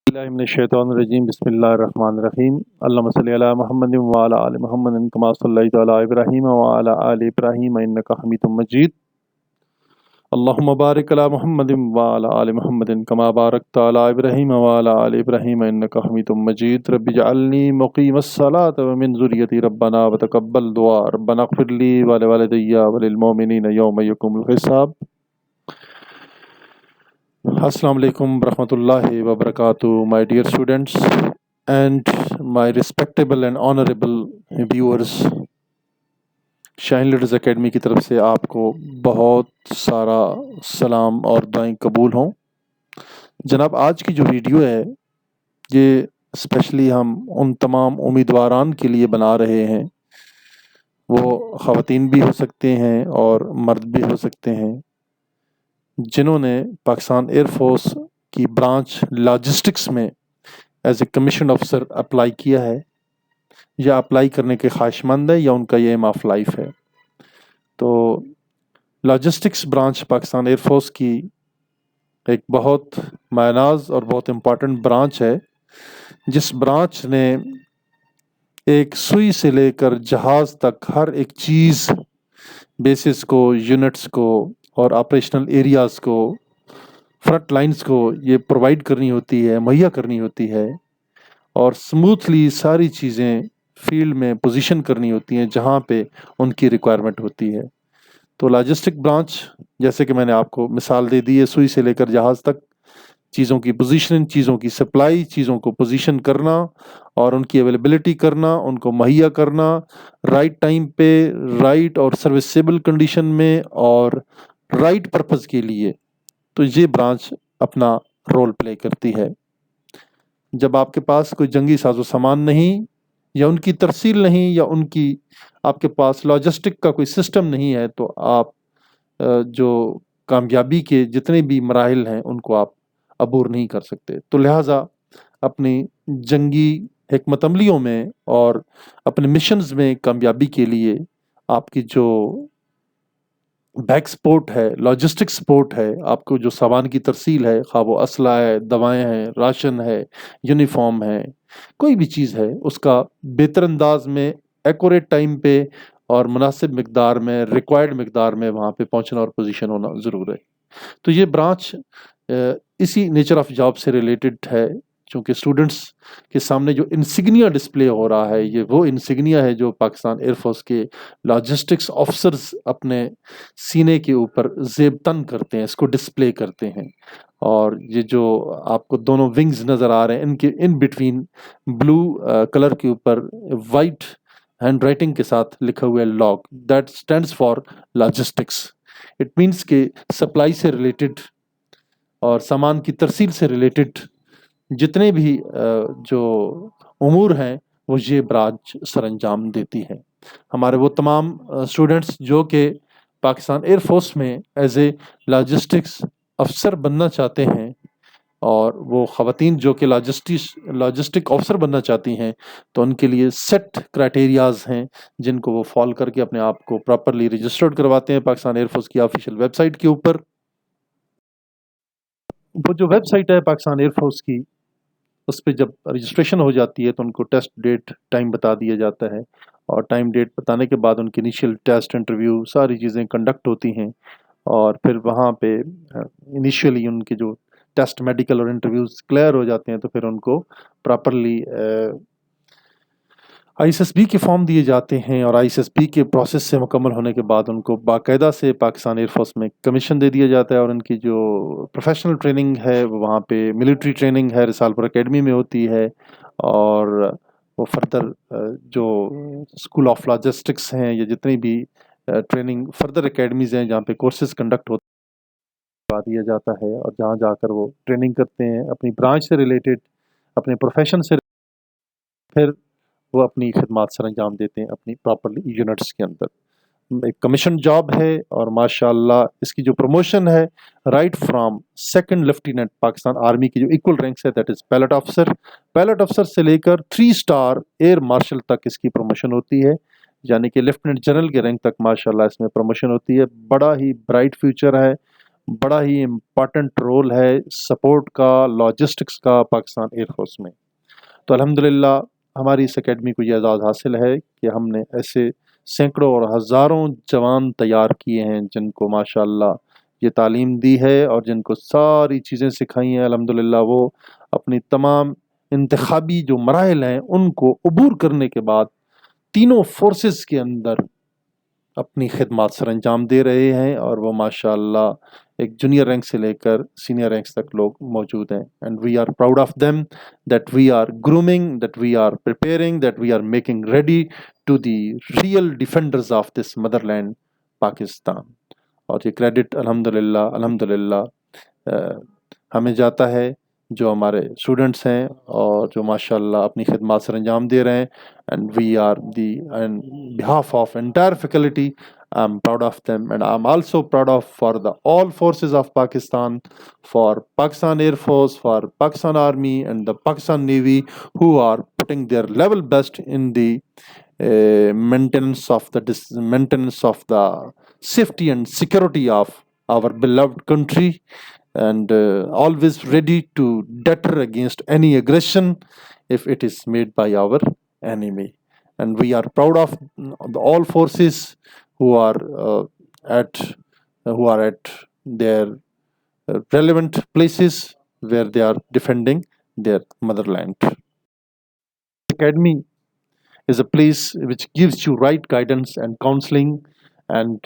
बिस्मिल्लाहि मिनश्शैतानिर्रजीम बिस्मिल्लाहिर्रहमानिर्रहीम अल्लाहुम्मा सल्लि अला मुहम्मदिन व अला आलि मुहम्मदिन कमा सल्लैता अला इब्राहीम व अला आलि इब्राहीम इन्नका हमीदुम मजीद अल्लाहुम्मा बारिक अला मुहम्मदिन व अला आलि मुहम्मदिन कमा बारकता अला इब्राहीम व अला आलि इब्राहीम इन्नका हमीदुम मजीद रब्बि जअलनी मुक़ीमस्सलाति व मिन ज़ुर्रिय्यती रब्बना व तक़ब्बल दुआ रब्बना इग़फ़िर ली व लिवालिदैया व लिलमुमिनीना यौम यक़ूमुल हिसाब। Assalamu alaikum warahmatullahi wabarakatuh, my dear students and my respectable and honorable viewers। Shaheen leaders academy की तरफ से आपको बहुत सारा सलाम और दुआएं कबूल हों। जनाब, आज की जो वीडियो है ये स्पेशली हम उन तमाम उम्मीदवारान के लिए बना रहे हैं, वो ख़वातीन भी हो सकते हैं और मर्द भी हो सकते हैं, जिन्होंने पाकिस्तान एयरफोर्स की ब्रांच लॉजिस्टिक्स में as a commission officer apply किया है या अप्लाई करने के ख्वाहिशमंद है या उनका ये एम ऑफ लाइफ है। तो लॉजिस्टिक्स ब्रांच पाकिस्तान एयरफोर्स की एक बहुत मायनाज और बहुत इम्पॉर्टेंट ब्रांच है, जिस ब्रांच ने एक सुई से लेकर जहाज़ तक हर एक चीज़, बेसिस को, यूनिट्स को और ऑपरेशनल एरियाज़ को, फ्रंट लाइंस को ये प्रोवाइड करनी होती है, मुहैया करनी होती है और स्मूथली सारी चीज़ें फील्ड में पोजीशन करनी होती हैं जहाँ पे उनकी रिक्वायरमेंट होती है। तो लॉजिस्टिक ब्रांच, जैसे कि मैंने आपको मिसाल दे दी है, सुई से लेकर जहाज़ तक चीज़ों की पोजीशनिंग, चीज़ों की सप्लाई, चीज़ों को पोजीशन करना और उनकी अवेलेबिलिटी करना, उनको मुहैया करना राइट टाइम पे, राइट और सर्विसेबल कंडीशन में और राइट पर्पज़ के लिए। तो ये ब्रांच अपना रोल प्ले करती है। जब आपके पास कोई जंगी साजो सामान नहीं या उनकी तरसील नहीं या उनकी आपके पास लॉजिस्टिक का कोई सिस्टम नहीं है, तो आप जो कामयाबी के जितने भी मराहिल हैं उनको आप अबूर नहीं कर सकते। तो लिहाजा अपनी जंगी हिकमत अमलियों में और अपने मिशंस में कामयाबी के लिए आपकी जो बैक सपोर्ट है, लॉजिस्टिक सपोर्ट है, आपको जो सामान की तरसील है, खा वो असला है, दवाएं हैं, राशन है, यूनिफॉर्म है, कोई भी चीज़ है, उसका बेहतर अंदाज में, एक्यूरेट टाइम पे और मुनासिब मिकदार में, रिक्वायर्ड मिकदार में वहाँ पे पहुँचना और पोजीशन होना ज़रूर है। तो ये ब्रांच इसी नेचर ऑफ जॉब से रिलेटेड है, चूँकि स्टूडेंट्स के सामने जो इंसिग्निया डिस्प्ले हो रहा है, ये वो इंसिग्निया है जो पाकिस्तान एयरफोर्स के लॉजिस्टिक्स ऑफिसर्स अपने सीने के ऊपर ज़ेब-तन करते हैं, इसको डिस्प्ले करते हैं। और ये जो आपको दोनों विंग्स नज़र आ रहे हैं, इनके इन बिटवीन ब्लू कलर के ऊपर वाइट हैंड राइटिंग के साथ लिखा हुआ है log, that stands for logistics. It means के सप्लाई से रिलेटेड और सामान की तरसील से रिलेटेड जितने भी जो उमूर हैं वो ये ब्रांच सरअंजाम देती है। हमारे वो तमाम स्टूडेंट्स जो कि पाकिस्तान एयरफोर्स में एज ए लॉजिस्टिक्स अफसर बनना चाहते हैं और वो ख़वातीन जो कि लॉजिस्टिक ऑफिसर बनना चाहती हैं, तो उनके लिए सेट क्राइटेरियाज़ हैं जिनको वो फॉलो करके अपने आप को प्रॉपरली रजिस्टर्ड करवाते हैं पाकिस्तान एयरफोर्स की ऑफिशियल वेबसाइट के ऊपर। वो जो वेबसाइट है पाकिस्तान एयरफोर्स की, उस पर जब रजिस्ट्रेशन हो जाती है तो उनको टेस्ट डेट टाइम बता दिया जाता है और टाइम डेट बताने के बाद उनकी इनिशियल टेस्ट इंटरव्यू सारी चीज़ें कंडक्ट होती हैं और फिर वहाँ पे इनिशियली उनके जो टेस्ट मेडिकल और इंटरव्यूज़ क्लियर हो जाते हैं तो फिर उनको प्रॉपरली आईएसएसबी के फॉर्म दिए जाते हैं और आईएसएसबी के प्रोसेस से मुकम्मल होने के बाद उनको बाकायदा से पाकिस्तान एयरफोर्स में कमीशन दे दिया जाता है और उनकी जो प्रोफेशनल ट्रेनिंग है वो वहाँ पे मिलिट्री ट्रेनिंग है, रिसालपुर एकेडमी में होती है और वो फर्दर जो स्कूल ऑफ लॉजिस्टिक्स हैं या जितनी भी ट्रेनिंग फर्दर एकेडमीज़ हैं जहाँ पे कोर्सेज कंडक्ट होता दिया जाता है और जहाँ जाकर वो ट्रेनिंग करते हैं अपनी ब्रांच से रिलेटेड, अपने प्रोफेशन से, फिर वो अपनी खिदमात सरअंजाम देते हैं अपनी प्रॉपरली यूनिट्स के अंदर। एक कमीशन जॉब है और माशाल्लाह इसकी जो प्रमोशन है right from second lieutenant Pakistan army की जो इक्वल रैंक्स है दैट इज़ पायलट अफसर से लेकर 3 स्टार एयर मार्शल तक इसकी प्रमोशन होती है, यानी कि लेफ्टिनेंट जनरल के रैंक तक माशाल्लाह इसमें प्रमोशन होती है। बड़ा ही ब्राइट फ्यूचर है, بڑا ہی امپارٹنٹ رول ہے سپورٹ کا، لاجسٹکس کا پاکستان ایئر فورس میں۔ تو الحمدللہ ہماری اس اکیڈمی کو یہ اعزاز حاصل ہے کہ ہم نے ایسے سینکڑوں اور ہزاروں جوان تیار کیے ہیں جن کو ماشاءاللہ یہ تعلیم دی ہے اور جن کو ساری چیزیں سکھائی ہیں۔ الحمدللہ وہ اپنی تمام انتخابی جو مراحل ہیں ان کو عبور کرنے کے بعد تینوں فورسز کے اندر اپنی خدمات سر انجام دے رہے ہیں، اور وہ ماشاءاللہ ایک جونیئر رینک سے لے کر سینئر رینکس تک لوگ موجود ہیں۔ And we are proud of them that we are grooming, that we are preparing, that we are making ready to the real defenders of this motherland Pakistan. اور یہ credit الحمدللہ ہمیں جاتا ہے جو ہمارے اسٹوڈنٹس ہیں اور جو ماشاءاللہ اپنی خدمات سر انجام دے رہے ہیں۔ And we are the on behalf of entire faculty, I'm proud of them, and I'm also proud of for the all forces of Pakistan, for Pakistan Air Force, for Pakistan Army and the Pakistan Navy, who are putting their level best in the maintenance of the safety and security of our beloved country, and always ready to deter against any aggression if it is made by our enemy. And we are proud of all forces who are at their relevant places where they are defending their motherland. Academy is a place which gives you right guidance and counseling, and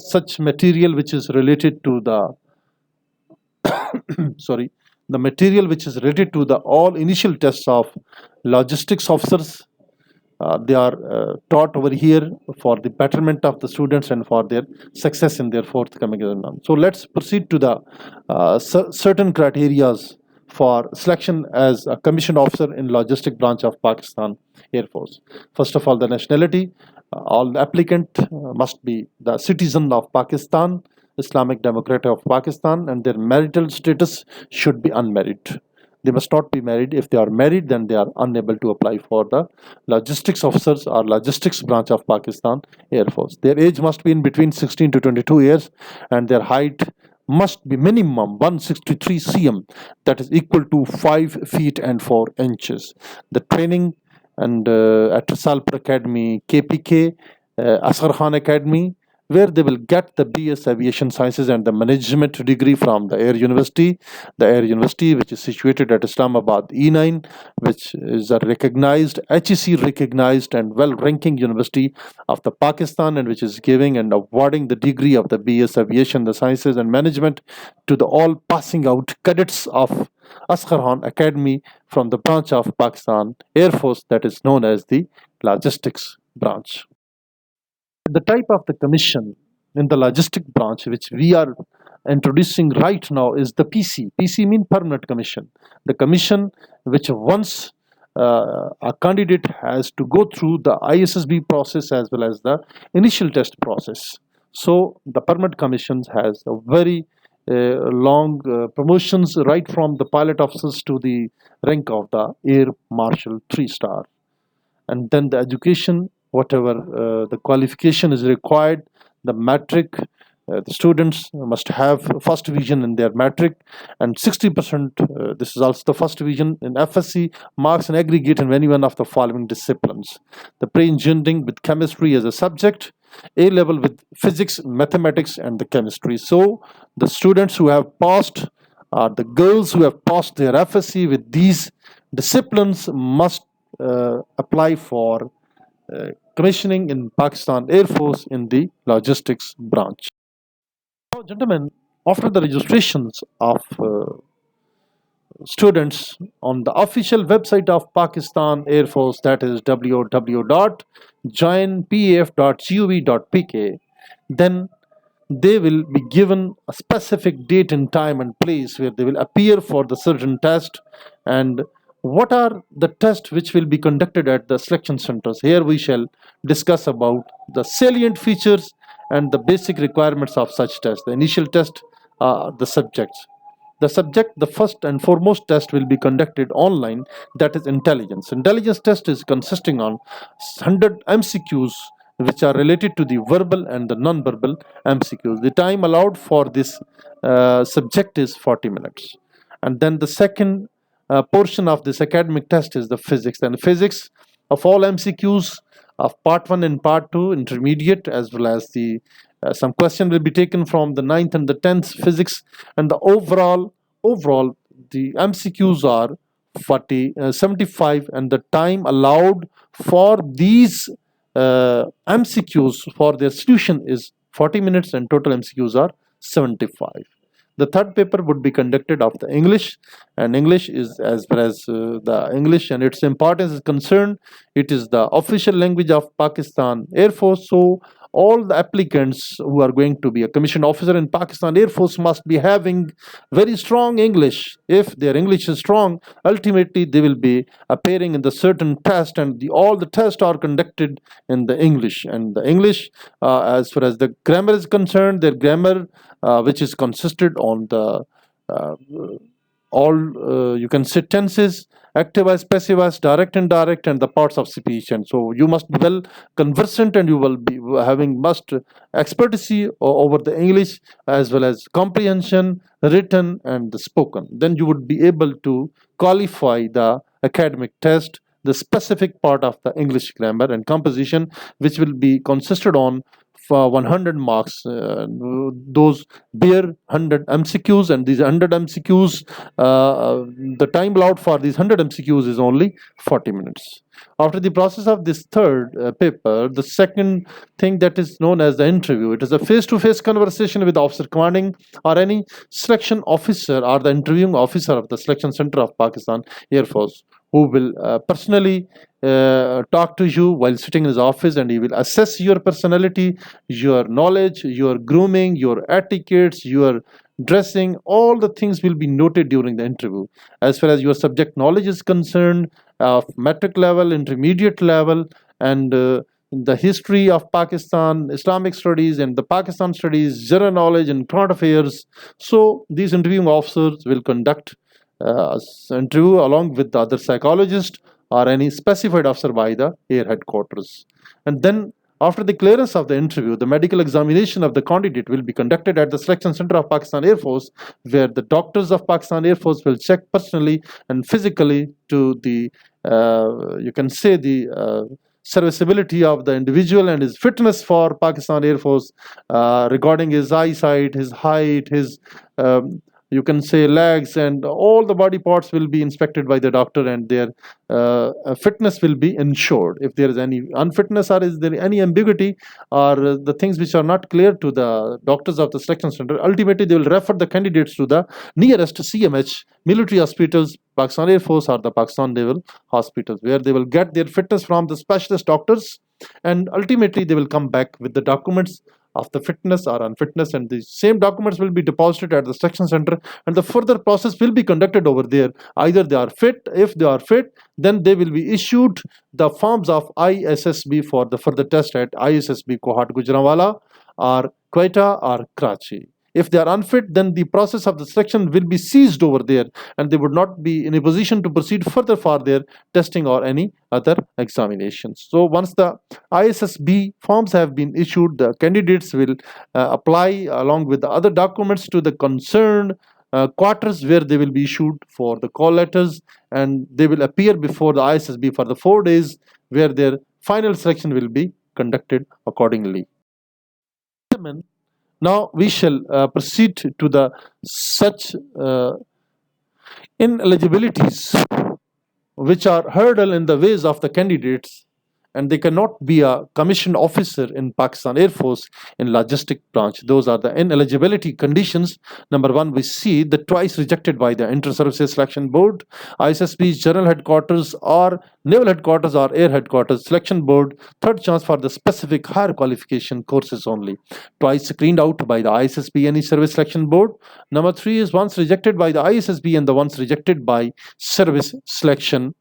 such material which is related to the the material which is related to the all initial tests of logistics officers. They are taught over here for the betterment of the students and for their success in their forthcoming exam. So let's proceed to the certain criteria for selection as a commissioned officer in logistic branch of Pakistan Air Force. First of all, the nationality. All applicant must be the citizen of Pakistan, Islamic Democrat of Pakistan, and their marital status should be unmarried. They must not be married. If they are married, then they are unable to apply for the logistics officers or logistics branch of Pakistan Air Force. Their age must be in between 16 to 22 years, and their height must be minimum 163 cm, that is equal to 5 feet and 4 inches. The training and at Salpur Academy, KPK, Asghar Khan Academy, where they will get the BS Aviation Sciences and the Management degree from the Air University. The Air University, which is situated at Islamabad E9, which is a recognized, HEC recognized and well-ranking university of the Pakistan, and which is giving and awarding the degree of the BS Aviation, the Sciences and Management to the all passing out cadets of Asghar Khan Academy from the branch of Pakistan Air Force that is known as the Logistics branch. The type of the commission in the logistic branch which we are introducing right now is the PC. PC means permanent commission. The commission which once a candidate has to go through the ISSB process as well as the initial test process. So the permanent commissions has a very long promotions right from the pilot officers to the rank of the Air Marshal 3-star. And then the education, whatever the qualification is required, the matric, the students must have first division in their matric, and 60%, this is also the first division in FSC, marks and aggregate in any one of the following disciplines. The pre-engineering with chemistry as a subject, A level with physics, mathematics, and the chemistry. So the students who have passed, the girls who have passed their FSC with these disciplines must apply for commissioning in Pakistan Air Force in the logistics branch. Now, gentlemen, after the registrations of students on the official website of Pakistan Air Force, that is www.joinpaf.gov.pk, then they will be given a specific date and time and place where they will appear for the certain test, and what are the tests which will be conducted at the selection centers. Here we shall discuss about the salient features and the basic requirements of such tests. The initial test, the subjects. The first and foremost test will be conducted online, that is intelligence. Intelligence test is consisting on 100 MCQs which are related to the verbal and the non-verbal MCQs. The time allowed for this subject is 40 minutes. And then the second portion of this academic test is the physics. And physics of all MCQs of part 1 and part 2 intermediate, as well as the some question will be taken from the 9th and the 10th physics, and the overall the MCQs are 75, and the time allowed for these MCQs for their solution is 40 minutes, and total MCQs are 75. The third paper would be conducted of the English, and English is, as far as the English and its importance is concerned, it is the official language of Pakistan Air Force. So all the applicants who are going to be a commissioned officer in Pakistan Air Force must be having very strong English. If their English is strong, ultimately they will be appearing in the certain test, and all the tests are conducted in the English. And the English, as far as the grammar is concerned, their grammar, which is consisted on the uh, all you can say tenses, active as, passive as, direct, indirect, and the parts of speech. And so you must be well conversant, and you will be having must expertise over the English, as well as comprehension, written, and the spoken. Then you would be able to qualify the academic test, the specific part of the English grammar and composition, which will be consisted on for 100 marks. Those bear 100 MCQs, and these 100 MCQs, the time allowed for these 100 MCQs is only 40 minutes. After the process of this third paper, the second thing that is known as the interview, it is a face-to-face conversation with the officer commanding or any selection officer or the interviewing officer of the selection center of Pakistan Air Force, who will personally talk to you while sitting in his office, and he will assess your personality, your knowledge, your grooming, your etiquettes, your dressing. All the things will be noted during the interview. As far as your subject knowledge is concerned, metric level, intermediate level, and the history of Pakistan, Islamic studies, and the Pakistan studies, general knowledge, and current affairs. So these interviewing officers will conduct interview along with the other psychologist or any specified officer by the air headquarters. And then after the clearance of the interview, the medical examination of the candidate will be conducted at the selection center of Pakistan Air Force, where the doctors of Pakistan Air Force will check personally and physically to the you can say the serviceability of the individual and his fitness for Pakistan Air Force, regarding his eyesight, his height, his you can say legs, and all the body parts will be inspected by the doctor, and their fitness will be ensured. If there is any unfitness or is there any ambiguity or the things which are not clear to the doctors of the selection center, ultimately they will refer the candidates to the nearest CMH, military hospitals, Pakistan Air Force, or the Pakistan Naval hospitals, where they will get their fitness from the specialist doctors, and ultimately they will come back with the documents of the fitness or unfitness, and the same documents will be deposited at the selection center, and the further process will be conducted over there. Either they are fit. If they are fit, then they will be issued the forms of ISSB for the further test at ISSB Kohat, Gujranwala, or Quetta, or Karachi. If they are unfit, then the process of the selection will be ceased over there, and they would not be in a position to proceed further for their testing or any other examinations. So once the ISSB forms have been issued, the candidates will apply along with the other documents to the concerned quarters, where they will be issued for the call letters, and they will appear before the ISSB for the 4 days, where their final selection will be conducted accordingly. Now we shall proceed to the such ineligibilities which are hurdle in the ways of the candidates, and they cannot be a commissioned officer in Pakistan Air Force in logistic branch. Those are the ineligibility conditions. Number one, we see the twice rejected by the Inter-Services Selection Board, ISSB's General Headquarters, or Naval Headquarters, or Air Headquarters Selection Board. Third chance for the specific higher qualification courses only. Twice screened out by the ISSB any service selection board. Number three is once rejected by the ISSB and the once rejected by service selection.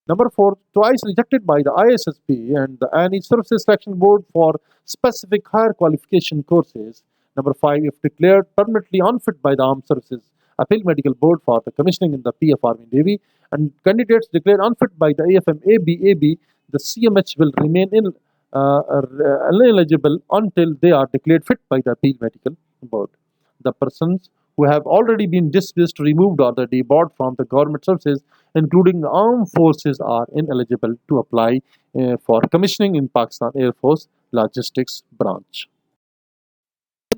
Number four, twice rejected by the ISSB and the ANI Services Selection Board for specific higher qualification courses. Number five, if declared permanently unfit by the Armed Services Appeal Medical Board for the commissioning in the PF Army Navy, and candidates declared unfit by the AFM AB, the CMH will remain ineligible until they are declared fit by the Appeal Medical Board. the persons who have already been dismissed, removed, or debarred from the government services, including the armed forces, are ineligible to apply for commissioning in Pakistan Air Force Logistics Branch.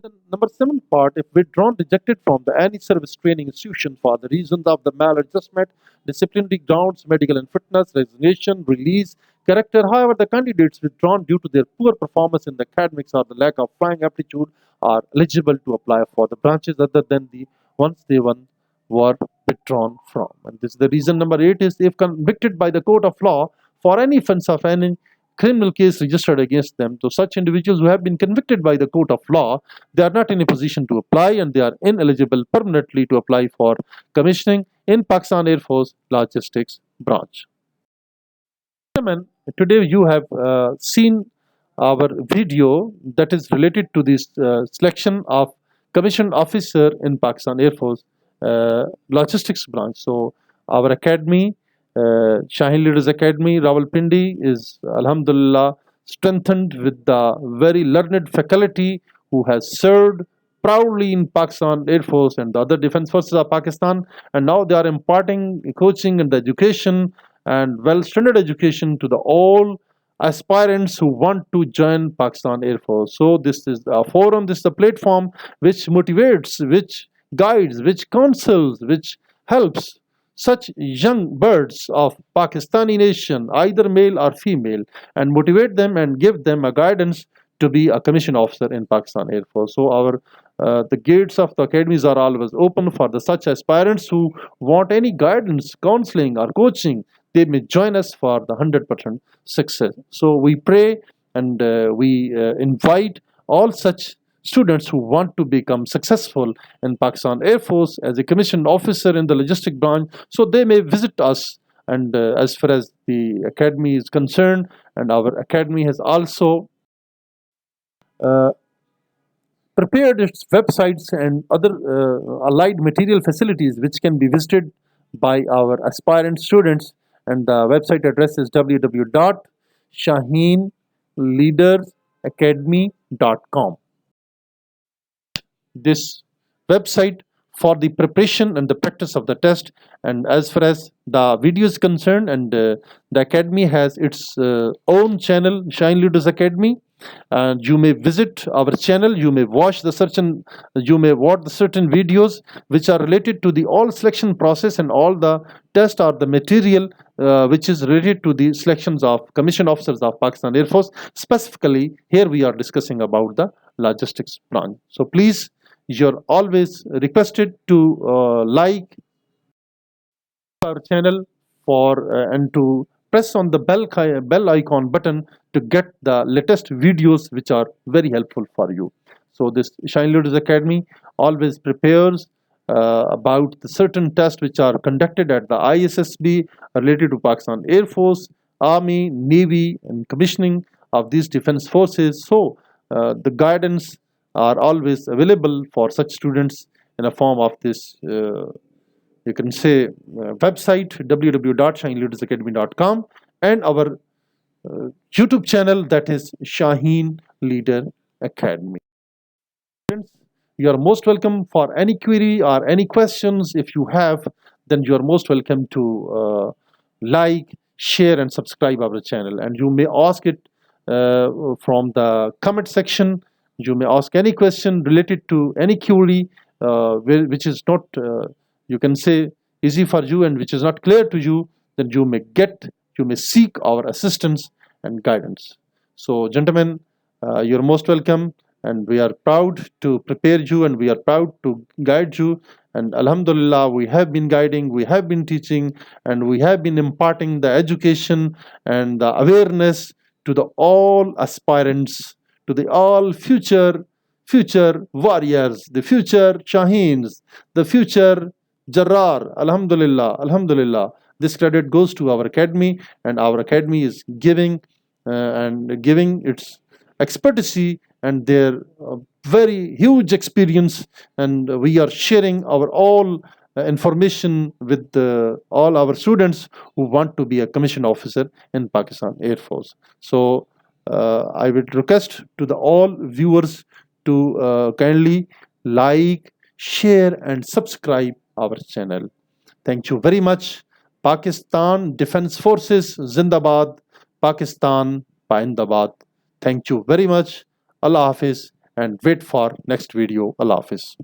The number 7 part, if withdrawn, rejected from the any service training institution for the reasons of the maladjustment, disciplinary grounds, medical unfitness, resignation, release, character. However, the candidates withdrawn due to their poor performance in the academics or the lack of flying aptitude are eligible to apply for the branches other than the ones they were withdrawn from. And this is the reason. Number 8 is, if convicted by the court of law for any offense of any criminal case registered against them, so such individuals who have been convicted by the court of law, they are not in a position to apply and they are ineligible permanently to apply for commissioning in Pakistan Air Force Logistics Branch. Gentlemen, today you have seen our video that is related to this selection of commissioned officer in Pakistan Air Force Logistics Branch. So our academy, Shaheen Leaders Academy, Rawalpindi, is Alhamdulillah strengthened with the very learned faculty who has served proudly in Pakistan Air Force and the other defense forces of Pakistan, and now they are imparting coaching and education and well-standard education to the all aspirants who want to join Pakistan Air Force. So this is a forum, this is a platform which motivates, which guides, which counsels, which helps such young birds of Pakistani nation, either male or female, and motivate them and give them a guidance to be a commissioned officer in Pakistan Air Force. So our the gates of the academies are always open for the such aspirants who want any guidance, counseling, or coaching. They may join us for the 100% success. So we pray and we invite all such students who want to become successful in Pakistan Air Force as a commissioned officer in the logistic branch, so they may visit us. And as far as the academy is concerned, and our academy has also prepared its websites and other allied material facilities which can be visited by our aspirant students, and the website address is www.shaheenleadersacademy.com. This website for the preparation and the practice of the test. And as far as the video is concerned, and the academy has its own channel, Shaheen Leaders Academy, and you may visit our channel, you may watch the certain videos which are related to the all selection process and all the test or the material which is related to the selections of commissioned officers of Pakistan Air Force. Specifically here we are discussing about the logistics branch. So please, you're always requested to like our channel for and to press on the bell icon button to get the latest videos which are very helpful for you. So this Shaheen Leaders Academy always prepares about the certain tests which are conducted at the ISSB related to Pakistan Air Force, Army, Navy, and commissioning of these defense forces. So the guidance are always available for such students in a form of this you can say website www.shaheenleadersacademy.com and our YouTube channel, that is Shaheen Leader Academy. You are most welcome for any query or any questions. If you have, then you are most welcome to like, share, and subscribe our channel. And you may ask it from the comment section. You may ask any question related to any query which is not, you can say, easy for you and which is not clear to you. Then you may seek our assistance and guidance. So, gentlemen, you're most welcome, and we are proud to prepare you, and we are proud to guide you. And Alhamdulillah, we have been guiding, we have been teaching, and we have been imparting the education and the awareness to the all aspirants, to the all future warriors, the future Shaheens, the future Jarrar. Alhamdulillah, Alhamdulillah. This credit goes to our academy, and our academy is giving its expertise and their very huge experience, and we are sharing our all information with all our students who want to be a commissioned officer in Pakistan Air Force. So I would request to the all viewers to kindly like, share and subscribe our channel. Thank you very much. Pakistan Defense Forces Zindabad, Pakistan Paindabad. Thank you very much. Allah Hafiz, and wait for next video. Allah Hafiz.